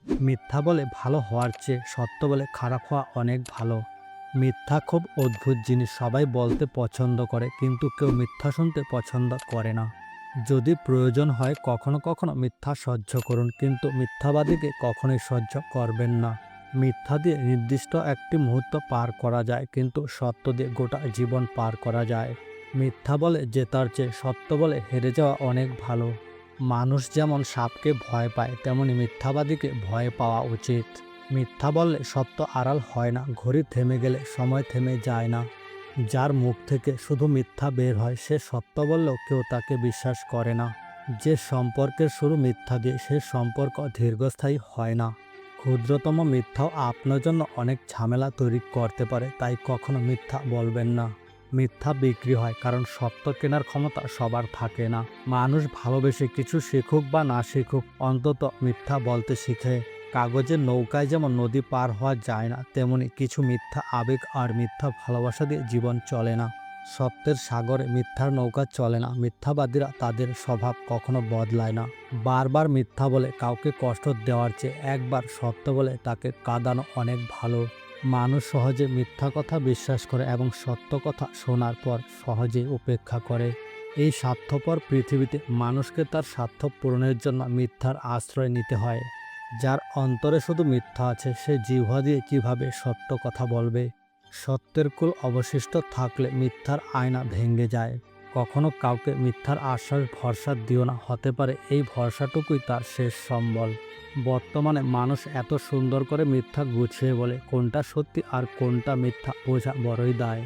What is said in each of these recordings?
মিথ্যা বলে ভালো হওয়ার চেয়ে সত্য বলে খারাপ হওয়া অনেক ভালো। মিথ্যা খুব অদ্ভুত জিনিস, সবাই বলতে পছন্দ করে কিন্তু কেউ মিথ্যা শুনতে পছন্দ করে না। যদি প্রয়োজন হয় কখনো কখনো মিথ্যা সহ্য করুন, কিন্তু মিথ্যাবাদীকে কখনোই সহ্য করবেন না। মিথ্যা দিয়ে নির্দিষ্ট একটি মুহূর্ত পার করা যায়, কিন্তু সত্য দিয়ে গোটা জীবন পার করা যায়। মিথ্যা বলে জেতার চেয়ে সত্য বলে হেরে যাওয়া অনেক ভালো। মানুষ যেমন সাপকে ভয় পায়, তেমনি মিথ্যাবাদীকে ভয় পাওয়া উচিত। মিথ্যা বললে সত্য আড়াল হয় না, ঘড়ি থেমে গেলে সময় থেমে যায় না। যার মুখ থেকে শুধু মিথ্যা বের হয় সে সত্য বললেও কেউ তাকে বিশ্বাস করে না। যে সম্পর্কের শুরু মিথ্যা দিয়ে সে সম্পর্ক দীর্ঘস্থায়ী হয় না। ক্ষুদ্রতম মিথ্যাও আপনার জন্য অনেক ঝামেলা তৈরি করতে পারে, তাই কখনো মিথ্যা বলবেন না। মিথ্যা বিক্রি হয়, কারণ সত্য কেনার ক্ষমতা সবার থাকে না। মানুষ ভালোবেসে কিছু শিখুক বা না শিখুক, অন্তত মিথ্যা বলতে শিখে। কাগজের নৌকায় যেমন নদী পার হওয়া যায় না, তেমনি কিছু মিথ্যা আবেগ আর মিথ্যা ভালোবাসা দিয়ে জীবন চলে না। সত্যের সাগরে মিথ্যার নৌকা চলে না। মিথ্যাবাদীরা তাদের স্বভাব কখনো বদলায় না। বারবার মিথ্যা বলে কাউকে কষ্ট দেওয়ার চেয়ে একবার সত্য বলে তাকে কাঁদানো অনেক ভালো। মানুষ সহজে মিথ্যা কথা বিশ্বাস করে এবং সত্য কথা শোনার পর সহজেই উপেক্ষা করে। এই স্বার্থপর পৃথিবীতে মানুষকে তার স্বার্থ পূরণের জন্য মিথ্যার আশ্রয় নিতে হয়। যার অন্তরে শুধু মিথ্যা আছে সে জিহ্বা দিয়ে কিভাবে সত্য কথা বলবে? সত্যের কুল অবশিষ্ট থাকলে মিথ্যার আয়না ভেঙে যায়। কখনো কাউকে মিথ্যার আশ্বাস ভরসা দিও না, হতে পারে এই ভরসাটুকুই তার শেষ সম্বল। বর্তমানে মানুষ এত সুন্দর করে মিথ্যা গুছিয়ে বলে, কোনটা সত্যি আর কোনটা মিথ্যা বোঝা বড়ই দায়।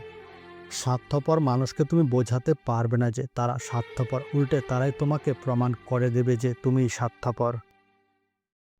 স্বার্থপর মানুষকে তুমি বোঝাতে পারবে না যে তারা স্বার্থপর, উল্টে তারাই তোমাকে প্রমাণ করে দেবে যে তুমিই স্বার্থপর।